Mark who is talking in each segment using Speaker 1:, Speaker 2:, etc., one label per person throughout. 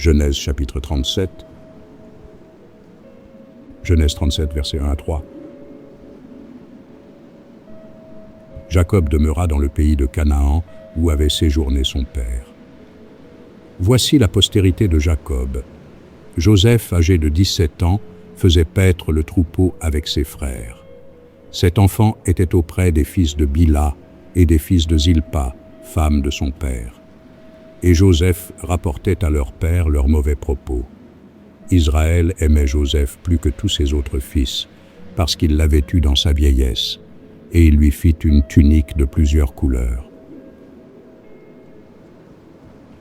Speaker 1: Genèse chapitre 37. Genèse 37, versets 1 à 3. Jacob demeura dans le pays de Canaan, où avait séjourné son père. Voici la postérité de Jacob. Joseph, âgé de 17 ans, faisait paître le troupeau avec ses frères. Cet enfant était auprès des fils de Bila et des fils de Zilpa, femme de son père. Et Joseph rapportait à leur père leurs mauvais propos. Israël aimait Joseph plus que tous ses autres fils, parce qu'il l'avait eu dans sa vieillesse, et il lui fit une tunique de plusieurs couleurs.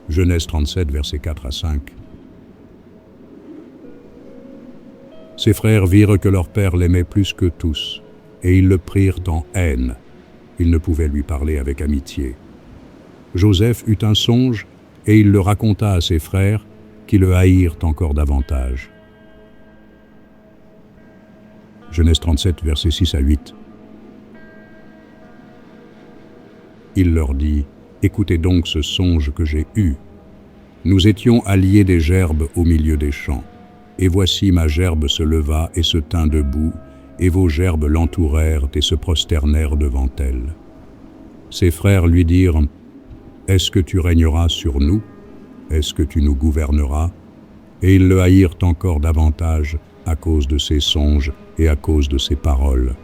Speaker 1: Genèse 37, versets 4 à 5. Ses frères virent que leur père l'aimait plus que tous, et ils le prirent en haine. Ils ne pouvaient lui parler avec amitié. Joseph eut un songe, et il le raconta à ses frères, qui le haïrent encore davantage. Genèse 37, versets 6 à 8. Il leur dit, « Écoutez donc ce songe que j'ai eu. Nous étions alliés des gerbes au milieu des champs, et voici ma gerbe se leva et se tint debout, et vos gerbes l'entourèrent et se prosternèrent devant elle. » Ses frères lui dirent, « Est-ce que tu régneras sur nous? Est-ce que tu nous gouverneras? » Et ils le haïrent encore davantage à cause de ses songes et à cause de ses paroles.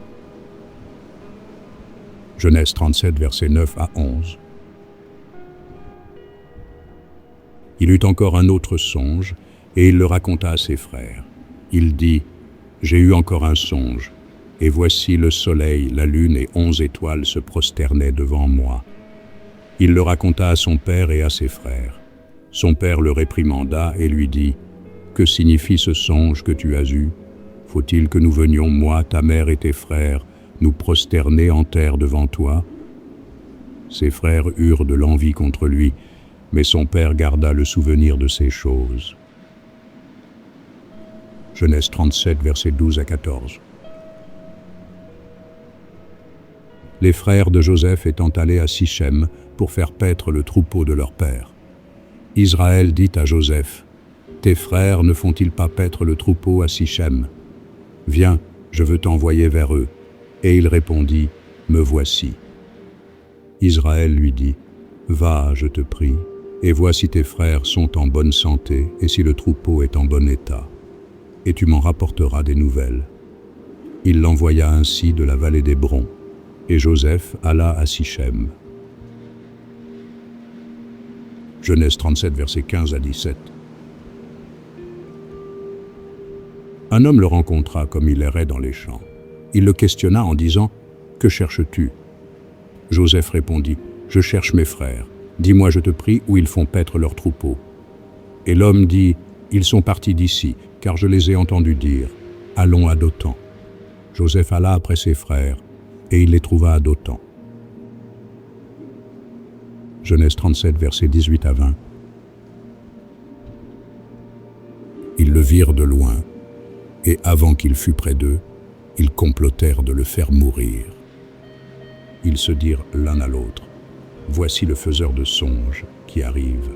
Speaker 1: Genèse 37, versets 9 à 11. Il eut encore un autre songe, et il le raconta à ses frères. Il dit, « J'ai eu encore un songe, et voici le soleil, la lune et 11 étoiles se prosternaient devant moi. » Il le raconta à son père et à ses frères. Son père le réprimanda et lui dit, « Que signifie ce songe que tu as eu? Faut-il que nous venions, moi, ta mère et tes frères, nous prosterner en terre devant toi? » Ses frères eurent de l'envie contre lui, mais son père garda le souvenir de ces choses. Genèse 37, versets 12 à 14. Les frères de Joseph étant allés à Sichem pour faire paître le troupeau de leur père. Israël dit à Joseph, « Tes frères ne font-ils pas paître le troupeau à Sichem? Viens, je veux t'envoyer vers eux. » Et il répondit, « Me voici. » Israël lui dit, « Va, je te prie, et vois si tes frères sont en bonne santé et si le troupeau est en bon état, et tu m'en rapporteras des nouvelles. » Il l'envoya ainsi de la vallée d'Hébron, et Joseph alla à Sichem. Genèse 37, versets 15 à 17. Un homme le rencontra comme il errait dans les champs. Il le questionna en disant, « Que cherches-tu » Joseph répondit, « Je cherche mes frères. Dis-moi, je te prie, où ils font paître leur troupeau. » Et l'homme dit, « Ils sont partis d'ici, car je les ai entendus dire, « Allons à Dothan. » Joseph alla après ses frères, et il les trouva à Dothan. Genèse 37, versets 18 à 20. Ils le virent de loin, et avant qu'il fût près d'eux, ils complotèrent de le faire mourir. Ils se dirent l'un à l'autre, « Voici le faiseur de songes qui arrive.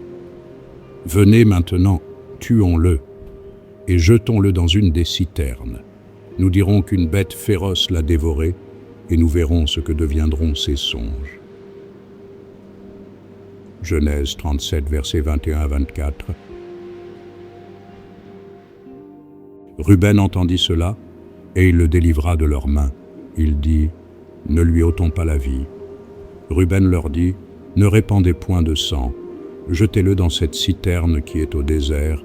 Speaker 1: Venez maintenant, tuons-le, et jetons-le dans une des citernes. Nous dirons qu'une bête féroce l'a dévoré, et nous verrons ce que deviendront ses songes. » Genèse 37, versets 21 à 24. Ruben entendit cela, et il le délivra de leurs mains. Il dit, « Ne lui ôtons pas la vie. » Ruben leur dit, « Ne répandez point de sang, jetez-le dans cette citerne qui est au désert,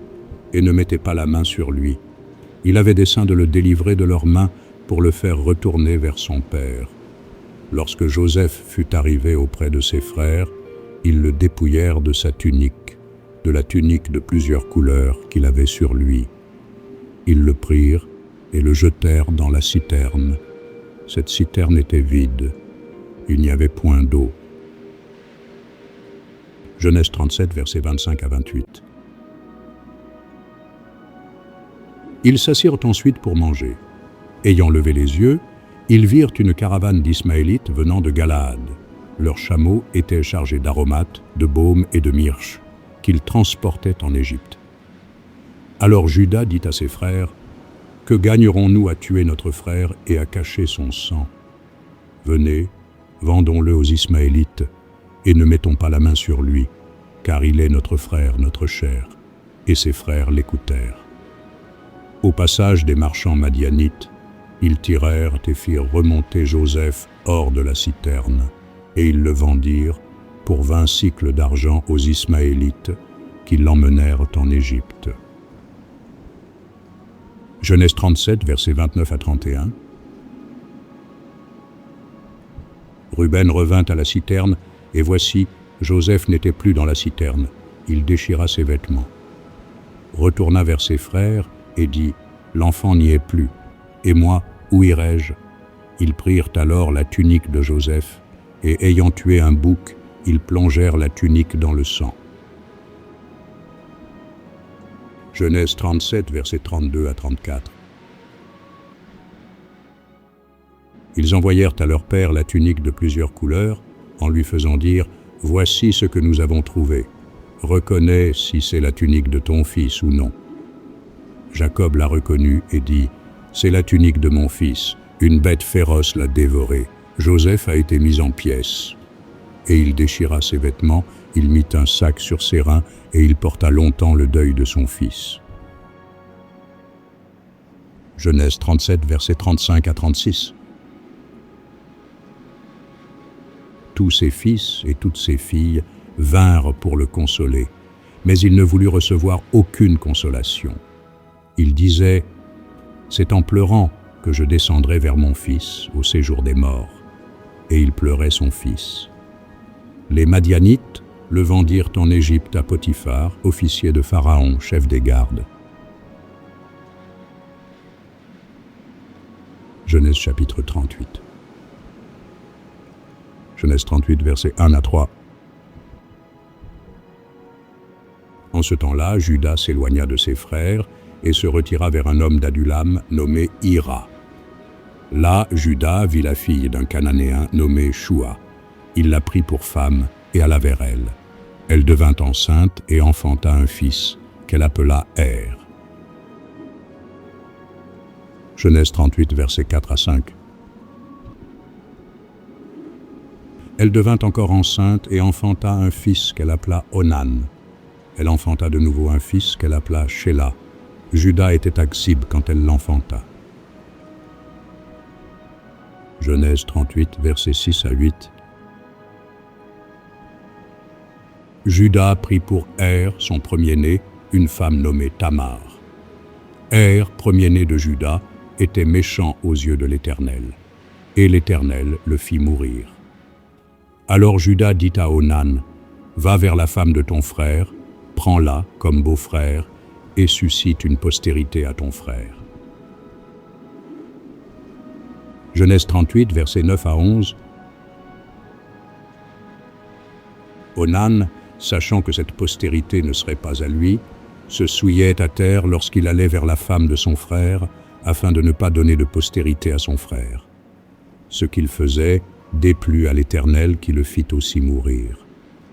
Speaker 1: et ne mettez pas la main sur lui. » Il avait dessein de le délivrer de leurs mains pour le faire retourner vers son père. Lorsque Joseph fut arrivé auprès de ses frères, ils le dépouillèrent de sa tunique, de la tunique de plusieurs couleurs qu'il avait sur lui. Ils le prirent et le jetèrent dans la citerne. Cette citerne était vide. Il n'y avait point d'eau. Genèse 37, versets 25 à 28. Ils s'assirent ensuite pour manger. Ayant levé les yeux, ils virent une caravane d'Ismaélites venant de Galaad. Leurs chameaux étaient chargés d'aromates, de baume et de myrrhe, qu'ils transportaient en Égypte. Alors Juda dit à ses frères, « Que gagnerons-nous à tuer notre frère et à cacher son sang? Venez, vendons-le aux Ismaélites, et ne mettons pas la main sur lui, car il est notre frère, notre chair. » Et ses frères l'écoutèrent. Au passage des marchands madianites, ils tirèrent et firent remonter Joseph hors de la citerne, et ils le vendirent pour 20 sicles d'argent aux Ismaélites, qui l'emmenèrent en Égypte. Genèse 37, versets 29 à 31. Ruben revint à la citerne, et voici, Joseph n'était plus dans la citerne. Il déchira ses vêtements, retourna vers ses frères et dit, « L'enfant n'y est plus. Et moi, où irai-je » Ils prirent alors la tunique de Joseph, et ayant tué un bouc, ils plongèrent la tunique dans le sang. Genèse 37, versets 32 à 34. Ils envoyèrent à leur père la tunique de plusieurs couleurs, en lui faisant dire, « Voici ce que nous avons trouvé. Reconnais si c'est la tunique de ton fils ou non. » Jacob la reconnut et dit, « C'est la tunique de mon fils. Une bête féroce l'a dévorée. Joseph a été mis en pièces. » Et il déchira ses vêtements, il mit un sac sur ses reins, et il porta longtemps le deuil de son fils. Genèse 37, versets 35 à 36. Tous ses fils et toutes ses filles vinrent pour le consoler, mais il ne voulut recevoir aucune consolation. Il disait, « C'est en pleurant que je descendrai vers mon fils au séjour des morts. » Et il pleurait son fils. Les Madianites le vendirent en Égypte à Potiphar, officier de Pharaon, chef des gardes. Genèse chapitre 38. Genèse 38, versets 1 à 3. En ce temps-là, Juda s'éloigna de ses frères et se retira vers un homme d'Adulam nommé Hira. Là, Juda vit la fille d'un Cananéen nommé Shua. Il la prit pour femme et alla vers elle. Elle devint enceinte et enfanta un fils, qu'elle appela Er. Genèse 38, versets 4 à 5. Elle devint encore enceinte et enfanta un fils qu'elle appela Onan. Elle enfanta de nouveau un fils qu'elle appela Shéla. Juda était à Ksib quand elle l'enfanta. Genèse 38, versets 6 à 8. Juda prit pour Er, son premier-né, une femme nommée Tamar. Er, premier-né de Juda, était méchant aux yeux de l'Éternel, et l'Éternel le fit mourir. Alors Juda dit à Onan, « Va vers la femme de ton frère, prends-la comme beau-frère, et suscite une postérité à ton frère. » Genèse 38, versets 9 à 11. Onan, sachant que cette postérité ne serait pas à lui, se souillait à terre lorsqu'il allait vers la femme de son frère, afin de ne pas donner de postérité à son frère. Ce qu'il faisait déplut à l'Éternel qui le fit aussi mourir.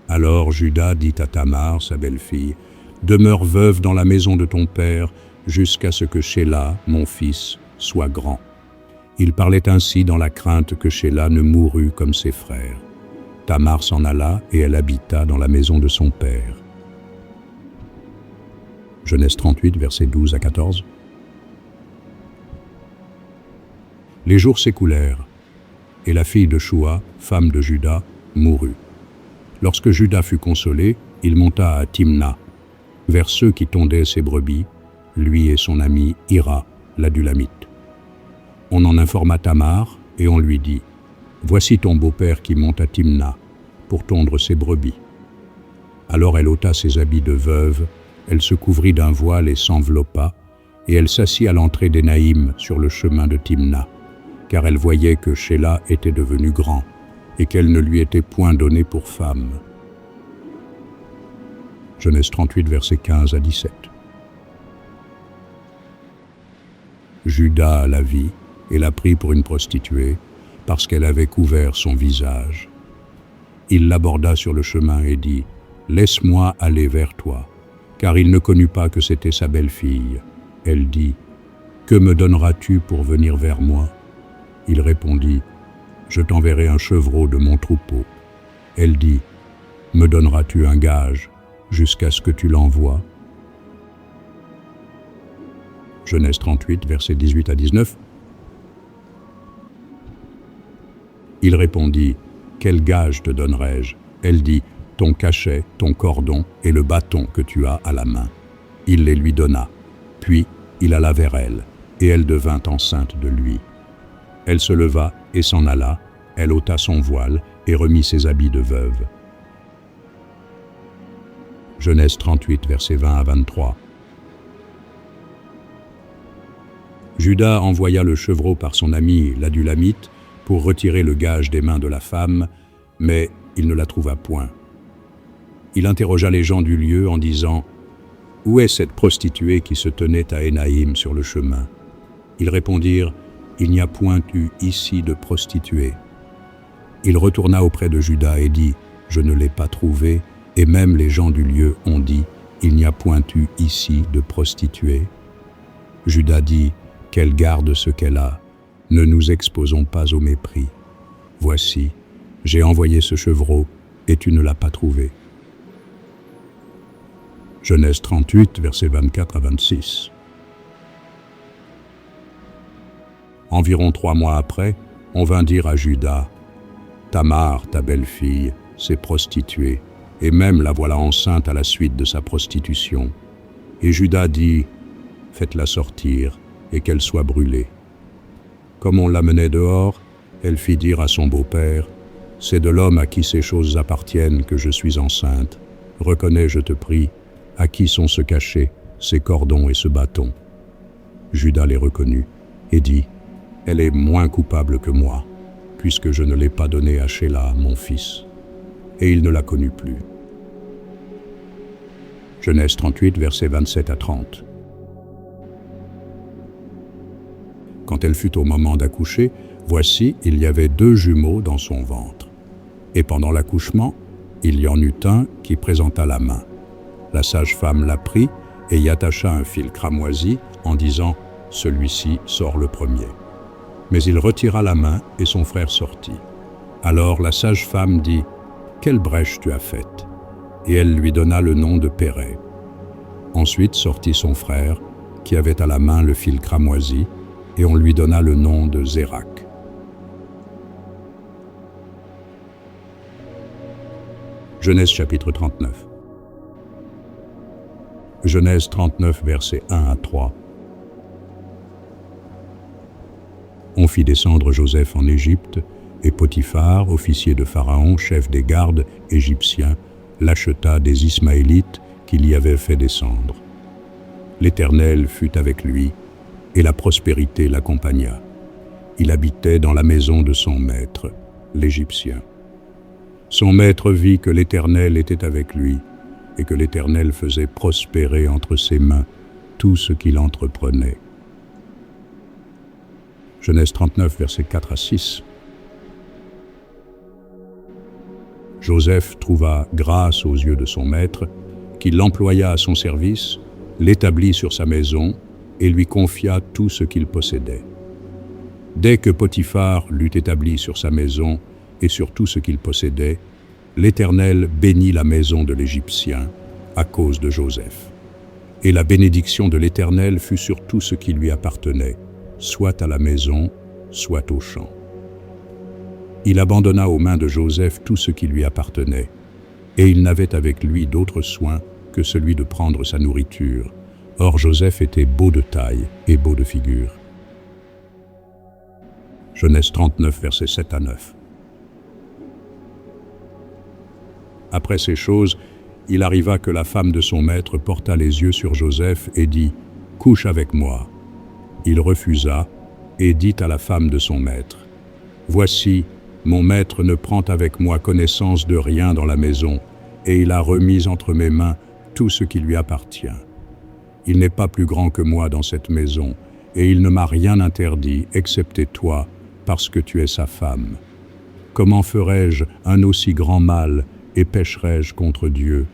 Speaker 1: Alors Juda dit à Tamar, sa belle-fille, « Demeure veuve dans la maison de ton père, jusqu'à ce que Shéla, mon fils, soit grand. » Il parlait ainsi dans la crainte que Shéla ne mourût comme ses frères. Tamar s'en alla et elle habita dans la maison de son père. Genèse 38, versets 12 à 14. Les jours s'écoulèrent, et la fille de Shua, femme de Juda, mourut. Lorsque Juda fut consolé, il monta à Timna, vers ceux qui tondaient ses brebis, lui et son ami Hira, l'Adulamite. On en informa Tamar, et on lui dit, « Voici ton beau-père qui monte à Timna, pour tondre ses brebis. » Alors elle ôta ses habits de veuve, elle se couvrit d'un voile et s'enveloppa, et elle s'assit à l'entrée d'Énaïm sur le chemin de Timna, car elle voyait que Shéla était devenu grand, et qu'elle ne lui était point donnée pour femme. Genèse 38, versets 15 à 17. Juda la vit et la prit pour une prostituée, parce qu'elle avait couvert son visage. Il l'aborda sur le chemin et dit, « Laisse-moi aller vers toi, car il ne connut pas que c'était sa belle-fille. Elle dit, « Que me donneras-tu pour venir vers moi ?» Il répondit, « Je t'enverrai un chevreau de mon troupeau. » Elle dit, « Me donneras-tu un gage jusqu'à ce que tu l'envoies ?» Genèse 38, versets 18 à 19. Il répondit, « Quel gage te donnerai-je » Elle dit, « Ton cachet, ton cordon et le bâton que tu as à la main. » Il les lui donna. Puis il alla vers elle, et elle devint enceinte de lui. Elle se leva et s'en alla, elle ôta son voile et remit ses habits de veuve. Genèse 38, versets 20 à 23. Juda envoya le chevreau par son ami l'Adulamite pour retirer le gage des mains de la femme, mais il ne la trouva point. Il interrogea les gens du lieu en disant « Où est cette prostituée qui se tenait à Énaïm sur le chemin ?» Ils répondirent « Il n'y a point eu ici de prostituée. » Il retourna auprès de Juda et dit « Je ne l'ai pas trouvée. » Et même les gens du lieu ont dit « Il n'y a point eu ici de prostituée. » Juda dit « Qu'elle garde ce qu'elle a. Ne nous exposons pas au mépris. Voici, j'ai envoyé ce chevreau et tu ne l'as pas trouvé. » Genèse 38, versets 24 à 26. Environ 3 mois après, on vint dire à Juda, « Tamar, ta belle-fille, s'est prostituée, et même la voilà enceinte à la suite de sa prostitution. » Et Juda dit, « Faites-la sortir, et qu'elle soit brûlée. » Comme on la menait dehors, elle fit dire à son beau-père, « C'est de l'homme à qui ces choses appartiennent que je suis enceinte. Reconnais, je te prie, à qui sont ce cachet, ces cordons et ce bâton. » Juda les reconnut et dit, « Elle est moins coupable que moi, puisque je ne l'ai pas donnée à Shéla, mon fils. » Et il ne la connut plus. Genèse 38, versets 27 à 30. Quand elle fut au moment d'accoucher, voici, il y avait 2 jumeaux dans son ventre. Et pendant l'accouchement, il y en eut un qui présenta la main. La sage-femme la prit et y attacha un fil cramoisi en disant « Celui-ci sort le premier ». Mais il retira la main et son frère sortit. Alors la sage-femme dit « Quelle brèche tu as faite ?» Et elle lui donna le nom de Péret. Ensuite sortit son frère, qui avait à la main le fil cramoisi, et on lui donna le nom de Zérak. Genèse chapitre 39. Genèse 39, versets 1 à 3. On fit descendre Joseph en Égypte, et Potiphar, officier de Pharaon, chef des gardes égyptiens, l'acheta des Ismaélites qu'il y avait fait descendre. L'Éternel fut avec lui, et la prospérité l'accompagna. Il habitait dans la maison de son maître, l'Égyptien. Son maître vit que l'Éternel était avec lui, et que l'Éternel faisait prospérer entre ses mains tout ce qu'il entreprenait. Genèse 39, versets 4 à 6. Joseph trouva grâce aux yeux de son maître, qui l'employa à son service, l'établit sur sa maison et lui confia tout ce qu'il possédait. Dès que Potiphar l'eut établi sur sa maison et sur tout ce qu'il possédait, l'Éternel bénit la maison de l'Égyptien à cause de Joseph. Et la bénédiction de l'Éternel fut sur tout ce qui lui appartenait, soit à la maison, soit au champ. Il abandonna aux mains de Joseph tout ce qui lui appartenait, et il n'avait avec lui d'autre soin que celui de prendre sa nourriture. Or Joseph était beau de taille et beau de figure. Genèse 39, versets 7 à 9. Après ces choses, il arriva que la femme de son maître porta les yeux sur Joseph et dit « Couche avec moi ». Il refusa et dit à la femme de son maître « Voici, mon maître ne prend avec moi connaissance de rien dans la maison, et il a remis entre mes mains tout ce qui lui appartient. Il n'est pas plus grand que moi dans cette maison, et il ne m'a rien interdit, excepté toi, parce que tu es sa femme. Comment ferais-je un aussi grand mal et pécherais-je contre Dieu ?»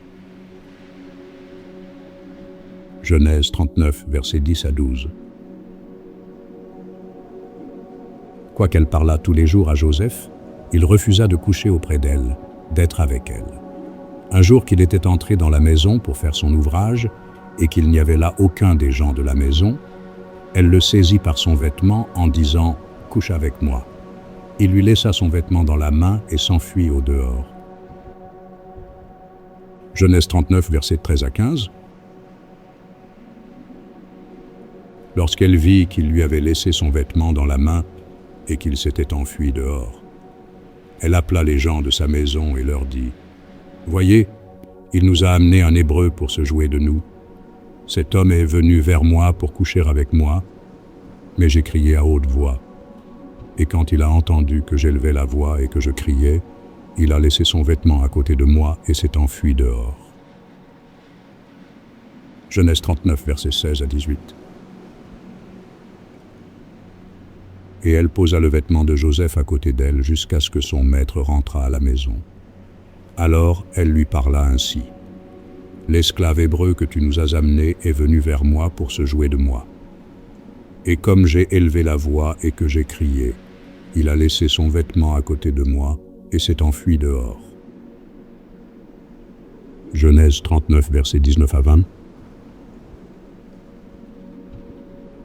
Speaker 1: Genèse 39, versets 10 à 12. Quoiqu'elle parlât tous les jours à Joseph, il refusa de coucher auprès d'elle, d'être avec elle. Un jour qu'il était entré dans la maison pour faire son ouvrage, et qu'il n'y avait là aucun des gens de la maison, elle le saisit par son vêtement en disant « Couche avec moi ». Il lui laissa son vêtement dans la main et s'enfuit au dehors. Genèse 39, versets 13 à 15. Lorsqu'elle vit qu'il lui avait laissé son vêtement dans la main et qu'il s'était enfui dehors, elle appela les gens de sa maison et leur dit « Voyez, il nous a amené un Hébreu pour se jouer de nous. Cet homme est venu vers moi pour coucher avec moi, mais j'ai crié à haute voix. Et quand il a entendu que j'élevais la voix et que je criais, il a laissé son vêtement à côté de moi et s'est enfui dehors. » Genèse 39, versets 16 à 18. Et elle posa le vêtement de Joseph à côté d'elle jusqu'à ce que son maître rentrât à la maison. Alors elle lui parla ainsi. « L'esclave hébreu que tu nous as amené est venu vers moi pour se jouer de moi. Et comme j'ai élevé la voix et que j'ai crié, il a laissé son vêtement à côté de moi et s'est enfui dehors. » Genèse 39, versets 19 à 20.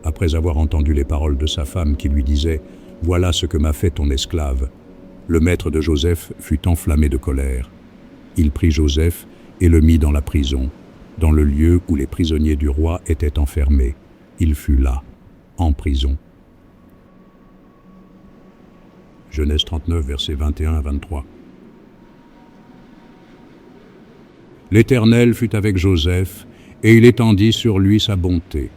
Speaker 1: Après avoir entendu les paroles de sa femme qui lui disait « Voilà ce que m'a fait ton esclave », le maître de Joseph fut enflammé de colère. Il prit Joseph et le mit dans la prison, dans le lieu où les prisonniers du roi étaient enfermés. Il fut là, en prison. Genèse 39, versets 21 à 23. L'Éternel fut avec Joseph, et il étendit sur lui sa bonté.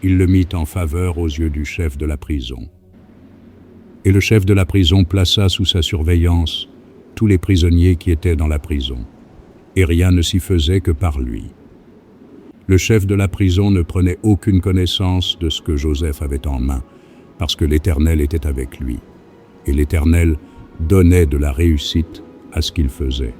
Speaker 1: Il le mit en faveur aux yeux du chef de la prison. Et le chef de la prison plaça sous sa surveillance tous les prisonniers qui étaient dans la prison, et rien ne s'y faisait que par lui. Le chef de la prison ne prenait aucune connaissance de ce que Joseph avait en main, parce que l'Éternel était avec lui, et l'Éternel donnait de la réussite à ce qu'il faisait.